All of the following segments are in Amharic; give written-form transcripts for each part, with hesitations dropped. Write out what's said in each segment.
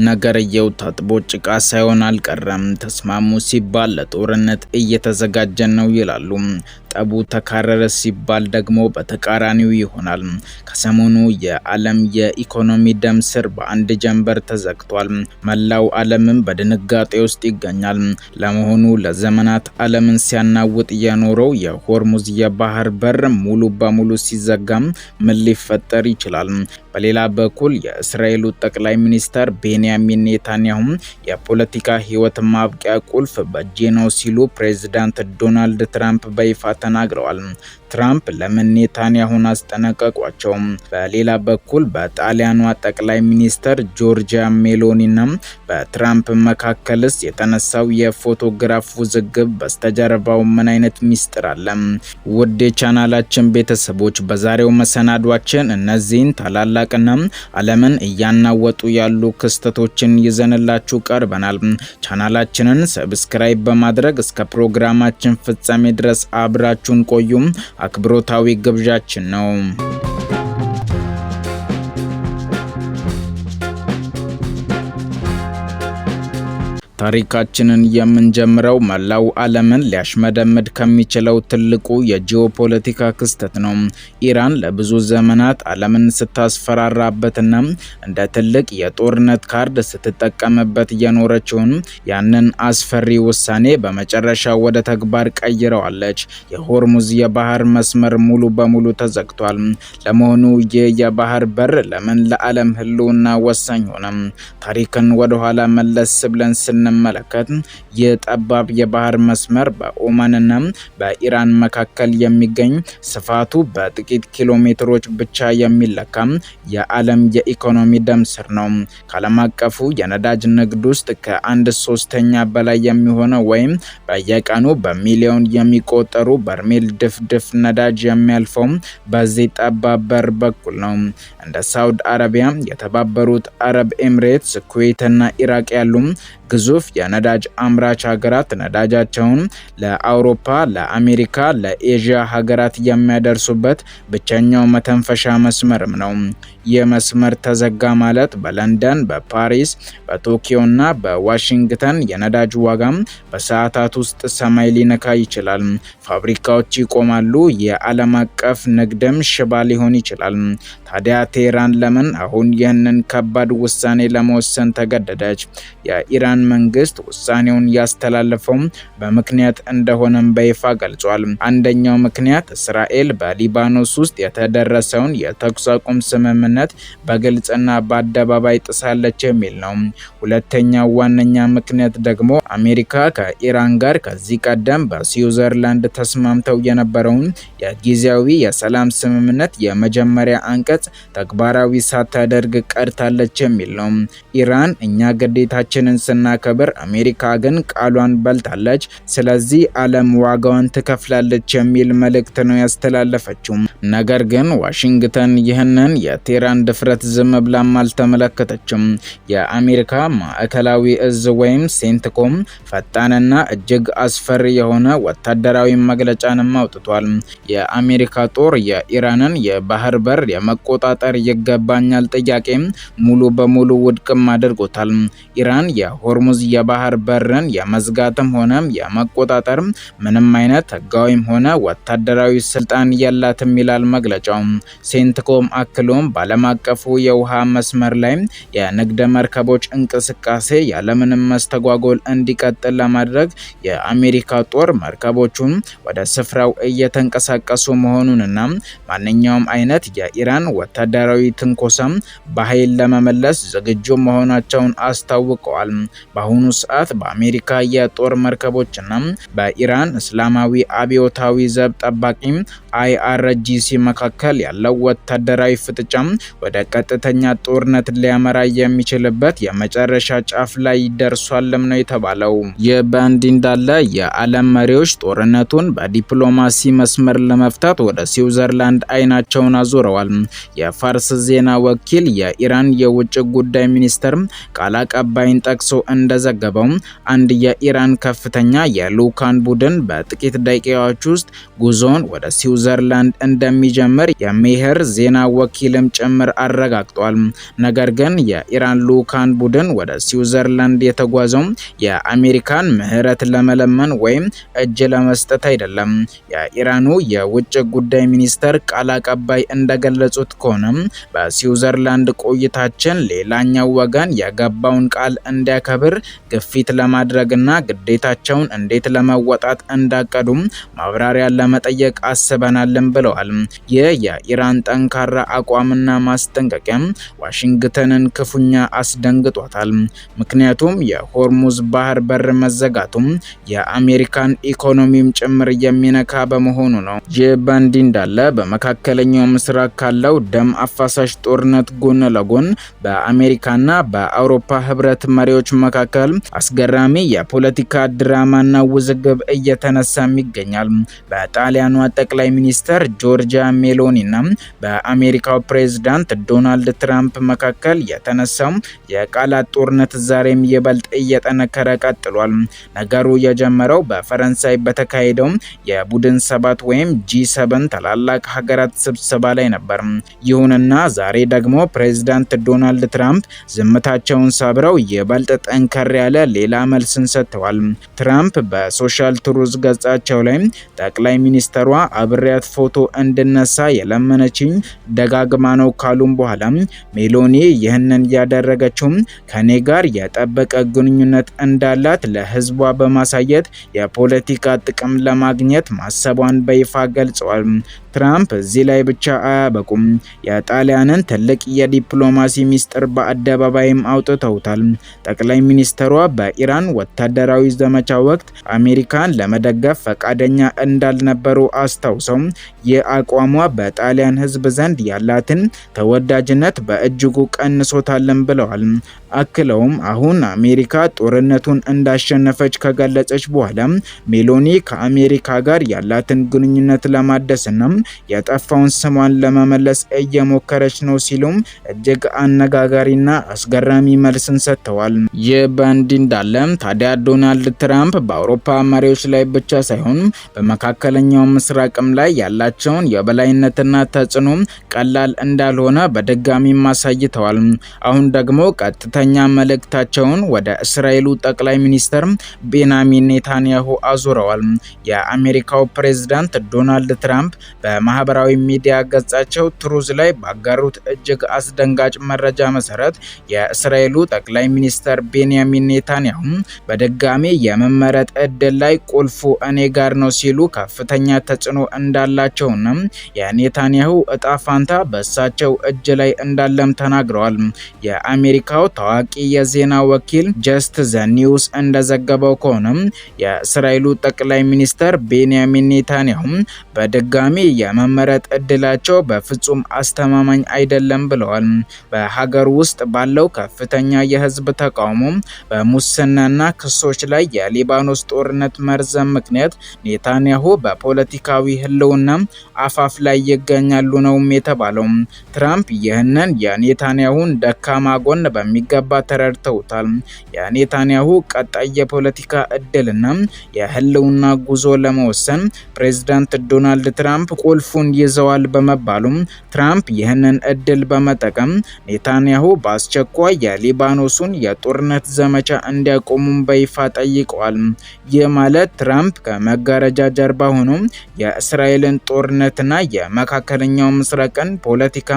ነገርየው ታጥቦ ጭቃ ሳይሆን አልቀረም። ተስማሙ ሲባል ለጦርነት እየተዘጋጀን ነው ይላሉ። ጠቡ ተካረረ ሲባል ደግሞ በተቃራኒው ይሆናል። ከሰሞኑ የዓለም የኢኮኖሚ ደም ስር በአንድ ጀንበር ተዘግቷል። መላው ዓለምም በድንጋጤ ውስጥ ይገኛል። ለመሆኑ ለዘመናት ዓለምን ሲያናውጥ የኖረው የሆርሙዝ የባህር በር ሙሉ በሙሉ ሲዘጋም ምን ሊፈጠር ይችላል? በሌላ በኩል የእስራኤሉ ጠቅላይ ሚኒስተር ቤንያሚን ኔታንያሁ የፖለቲካ ህይወት ማብቂያ ቁልፍ በእጄ ነው ሲሉ ፕሬዝዳንት ዶናልድ ትራምፕ በይፋ ተናግረዋል። ትራምፕ ለምን ኔታንያሁን አስጠነቀቋቸው? በሌላ በኩል በጣሊያኗ ጠቅላይ ሚኒስተር ጆርጂያ ሜሎኒና በትራምፕ መካከልስ የተነሳው የፎቶግራፍ ውዝግብ በስተጀርባው ምን አይነት ሚስጥር አለ? ውድ የቻናላችን ቤተሰቦች በዛሬው መሰናዷችን እነዚህን ታላላቅና ዓለምን እያናወጡ ያሉ ክስተቶችን ይዘንላችሁ ቀርበናል። ቻናላችንን ሰብስክራይብ በማድረግ እስከ ፕሮግራማችን ፍጻሜ ድረስ አብራችሁን ቆዩ አክብሮታዊ ግብዣችን ነው። ታሪካችንን የምንጀምረው መላው ዓለምን ሊያሽመደምድ ከሚችለው ትልቁ የጂኦፖለቲካ ክስተት ነው። ኢራን ለብዙ ዘመናት ዓለምን ስታስፈራራበትና እንደ ትልቅ የጦርነት ካርድ ስትጠቀምበት የኖረችውን ያንን አስፈሪ ውሳኔ በመጨረሻ ወደ ተግባር ቀይረዋለች። የሆርሙዝ የባህር መስመር ሙሉ በሙሉ ተዘግቷል። ለመሆኑ ይህ የባህር በር ለምን ለዓለም ህልውና ወሳኝ ሆነ? ታሪክን ወደ ኋላ መለስ ብለን መለከት የጠባብ የባህር መስመር በኦማንና በኢራን መካከል የሚገኝ ስፋቱ በጥቂት ኪሎ ሜትሮች ብቻ የሚለካ የዓለም የኢኮኖሚ ደም ስር ነው። ከዓለም አቀፉ የነዳጅ ንግድ ውስጥ ከ1/3 በላይ የሚሆነው ወይም በየቀኑ በሚሊዮን የሚቆጠሩ በርሜል ድፍድፍ ነዳጅ የሚያልፈው በዚህ ጠባብ በር በኩል ነው። እንደ ሳውዲ አረቢያ፣ የተባበሩት አረብ ኤምሬትስ፣ ኩዌትና ኢራቅ ያሉ ግዙፍ የነዳጅ አምራች ሀገራት ነዳጃቸውን ለአውሮፓ፣ ለአሜሪካ፣ ለኤዥያ ሀገራት የሚያደርሱበት ብቸኛው መተንፈሻ መስመርም ነው። ይህ መስመር ተዘጋ ማለት በለንደን፣ በፓሪስ፣ በቶኪዮና በዋሽንግተን የነዳጅ ዋጋም በሰዓታት ውስጥ ሰማይ ሊነካ ይችላል። ፋብሪካዎች ይቆማሉ፣ የዓለም አቀፍ ንግድም ሽባ ሊሆን ይችላል። ታዲያ ቴህራን ለምን አሁን ይህንን ከባድ ውሳኔ ለመወሰን ተገደደች? የኢራን መንግስት ውሳኔውን ያስተላለፈው በምክንያት እንደሆነም በይፋ ገልጿል። አንደኛው ምክንያት እስራኤል በሊባኖስ ውስጥ የተደረሰውን የተኩስ አቁም ስምምነት በግልጽና በአደባባይ ጥሳለች የሚል ነው። ሁለተኛው ዋነኛ ምክንያት ደግሞ አሜሪካ ከኢራን ጋር ከዚህ ቀደም በስዊዘርላንድ ተስማምተው የነበረውን የጊዜያዊ የሰላም ስምምነት የመጀመሪያ አንቀጽ ተግባራዊ ሳታደርግ ቀርታለች የሚል ነው። ኢራን እኛ ግዴታችንን ስናከብር አሜሪካ ግን ቃሏን በልታለች፣ ስለዚህ ዓለም ዋጋዋን ትከፍላለች የሚል መልእክት ነው ያስተላለፈችው። ነገር ግን ዋሽንግተን ይህንን የቴህራን ድፍረት ዝም ብላም አልተመለከተችም። የአሜሪካ ማዕከላዊ እዝ ወይም ሴንትኮም ፈጣንና እጅግ አስፈሪ የሆነ ወታደራዊ መግለጫንም አውጥቷል። የአሜሪካ ጦር የኢራንን የባህር በር የመቆጣጠር ይገባኛል ጥያቄ ሙሉ በሙሉ ውድቅም አድርጎታል። ኢራን የሆርሙዝ የባህር በርን የመዝጋትም ሆነ የመቆጣጠር ምንም አይነት ህጋዊም ሆነ ወታደራዊ ስልጣን የላትም ይላል መግለጫው። ሴንትኮም አክሎም በዓለም አቀፉ የውሃ መስመር ላይ የንግድ መርከቦች እንቅስቃሴ ያለምንም መስተጓጎል እንዲቀጥል ለማድረግ የአሜሪካ ጦር መርከቦቹን ወደ ስፍራው እየተንቀሳቀሱ መሆኑንና ማንኛውም አይነት የኢራን ወታደራዊ ትንኮሳ በኃይል ለመመለስ ዝግጁ መሆናቸውን አስታውቀዋል። በአሁኑ ሰዓት በአሜሪካ የጦር መርከቦችና በኢራን እስላማዊ አብዮታዊ ዘብ ጠባቂ IRGC መካከል ያለው ወታደራዊ ፍጥጫ ወደ ቀጥተኛ ጦርነት ሊያመራ የሚችልበት የመጨረሻ ጫፍ ላይ ደርሷልም ነው የተባለው። ይህ በእንዲህ እንዳለ የዓለም መሪዎች ጦርነቱን በዲፕሎማሲ መስመር ለመፍታት ወደ ስዊዘርላንድ አይናቸውን አዙረዋል። የፋርስ ዜና ወኪል የኢራን የውጭ ጉዳይ ሚኒስተር ቃል አቀባይን ጠቅሶ እንደዘገበው አንድ የኢራን ከፍተኛ የልኡካን ቡድን በጥቂት ደቂቃዎች ውስጥ ጉዞውን ወደ ስዊዘርላንድ እንደሚጀምር የሜሄር ዜና ወኪልም ጭምር እንደሚጨምር አረጋግጧል። ነገር ግን የኢራን ልዑካን ቡድን ወደ ስዊዘርላንድ የተጓዘው የአሜሪካን ምህረት ለመለመን ወይም እጅ ለመስጠት አይደለም። የኢራኑ የውጭ ጉዳይ ሚኒስተር ቃል አቀባይ እንደገለጹት ከሆነ በስዊዘርላንድ ቆይታችን ሌላኛው ወገን የገባውን ቃል እንዲያከብር ግፊት ለማድረግና ግዴታቸውን እንዴት ለመወጣት እንዳቀዱ ማብራሪያ ለመጠየቅ አስበናልን ብለዋል። ይህ የኢራን ጠንካራ አቋምና ማስጠንቀቂያ ዋሽንግተንን ክፉኛ አስደንግጧታል። ምክንያቱም የሆርሙዝ ባህር በር መዘጋቱም የአሜሪካን ኢኮኖሚም ጭምር የሚነካ በመሆኑ ነው። ይህ በእንዲህ እንዳለ በመካከለኛው ምስራቅ ካለው ደም አፋሳሽ ጦርነት ጎን ለጎን በአሜሪካና በአውሮፓ ህብረት መሪዎች መካከል አስገራሚ የፖለቲካ ድራማና ውዝግብ እየተነሳም ይገኛል። በጣሊያኗ ጠቅላይ ሚኒስተር ጆርጂያ ሜሎኒና በአሜሪካው ፕሬዝዳንት ዶናልድ ትራምፕ መካከል የተነሳው የቃላት ጦርነት ዛሬም ይበልጥ እየጠነከረ ቀጥሏል። ነገሩ የጀመረው በፈረንሳይ በተካሄደው የቡድን ሰባት ወይም G7 ታላላቅ ሀገራት ስብሰባ ላይ ነበር። ይሁንና ዛሬ ደግሞ ፕሬዝዳንት ዶናልድ ትራምፕ ዝምታቸውን ሰብረው ይበልጥ ጠንከር ያለ ሌላ መልስን ሰጥተዋል። ትራምፕ በሶሻል ትሩዝ ገጻቸው ላይ ጠቅላይ ሚኒስተሯ አብሬያት ፎቶ እንድነሳ የለመነችኝ ደጋግማ ነው ካሉም በኋላ ሜሎኒ ይህንን ያደረገችው ከኔ ጋር የጠበቀ ግንኙነት እንዳላት ለህዝቧ በማሳየት የፖለቲካ ጥቅም ለማግኘት ማሰቧን በይፋ ገልጸዋል። ትራምፕ እዚህ ላይ ብቻ አያበቁም። የጣሊያንን ትልቅ የዲፕሎማሲ ሚስጥር በአደባባይም አውጥተውታል። ጠቅላይ ሚኒስተሯ በኢራን ወታደራዊ ዘመቻ ወቅት አሜሪካን ለመደገፍ ፈቃደኛ እንዳልነበሩ አስታውሰው የአቋሟ በጣሊያን ህዝብ ዘንድ ያላትን ተወዳጅነት በእጅጉ ቀንሶታልን ብለዋል። አክለውም አሁን አሜሪካ ጦርነቱን እንዳሸነፈች ከገለጸች በኋላ ሜሎኒ ከአሜሪካ ጋር ያላትን ግንኙነት ለማደስና የጠፋውን ስሟን ለመመለስ እየሞከረች ነው ሲሉም እጅግ አነጋጋሪና አስገራሚ መልስን ሰጥተዋል። ይህ በእንዲህ እንዳለ ታዲያ ዶናልድ ትራምፕ በአውሮፓ መሪዎች ላይ ብቻ ሳይሆን በመካከለኛው ምስራቅም ላይ ያላቸውን የበላይነትና ተጽዕኖ ቀላል እንዳልሆነ በድጋሚ አሳይተዋል። አሁን ደግሞ ቀጥተኛ መልእክታቸውን ወደ እስራኤሉ ጠቅላይ ሚኒስተር ቤንያሚን ኔታንያሁ አዙረዋል። የአሜሪካው ፕሬዝዳንት ዶናልድ ትራምፕ በማህበራዊ ሚዲያ ገጻቸው ትሩዝ ላይ ባጋሩት እጅግ አስደንጋጭ መረጃ መሰረት የእስራኤሉ ጠቅላይ ሚኒስተር ቤንያሚን ኔታንያሁ በድጋሚ የመመረጥ እድል ላይ ቁልፉ እኔ ጋር ነው ሲሉ ከፍተኛ ተጽዕኖ እንዳላቸውና የኔታንያሁ እጣ ፋንታ በእሳቸው እጅ ላይ እንዳለም ተናግረዋል። የአሜሪካው ታዋቂ የዜና ወኪል ጀስት ዘ ኒውስ እንደዘገበው ከሆነ የእስራኤሉ ጠቅላይ ሚኒስተር ቤንያሚን ኔታንያሁ በድጋሚ የመመረጥ እድላቸው በፍጹም አስተማማኝ አይደለም ብለዋል። በሀገር ውስጥ ባለው ከፍተኛ የህዝብ ተቃውሞ፣ በሙስናና ክሶች ላይ የሊባኖስ ጦርነት መርዘም ምክንያት ኔታንያሁ በፖለቲካዊ ህልውና አፋፍ ላይ ይገኛሉ ነው የተባለው። ትራምፕ ይህንን የኔታንያሁን ደካማ ጎን በሚገባ ተረድተውታል። የኔታንያሁ ቀጣይ የፖለቲካ እድልና የህልውና ጉዞ ለመወሰን ፕሬዝዳንት ዶናልድ ትራምፕ ቁልፉን ይዘዋል በመባሉም ትራምፕ ይህንን እድል በመጠቀም ኔታንያሁ በአስቸኳይ የሊባኖሱን የጦርነት ዘመቻ እንዲያቆሙም በይፋ ጠይቀዋል። ይህ ማለት ትራምፕ ከመጋረጃ ጀርባ ሆኖ የእስራኤልን ጦርነትና የመካከለኛው ምስራቅን ፖለቲካ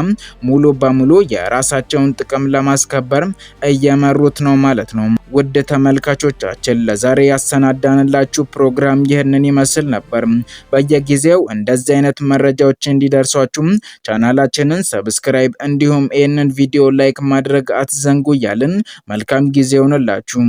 ሙሉ በሙሉ የራሳቸውን ጥቅም ለማስከበር እየመሩት ነው ማለት ነው። ውድ ተመልካቾቻችን ለዛሬ ያሰናዳንላችሁ ፕሮግራም ይህንን ይመስል ነበር። በየጊዜው እንደዚህ አይነት መረጃዎች እንዲደርሷችሁ ቻናላችንን ሰብስክራይብ እንዲሁም ይህንን ቪዲዮ ላይክ ማድረግ አትዘንጉ እያልን መልካም ጊዜ ይሁንላችሁ።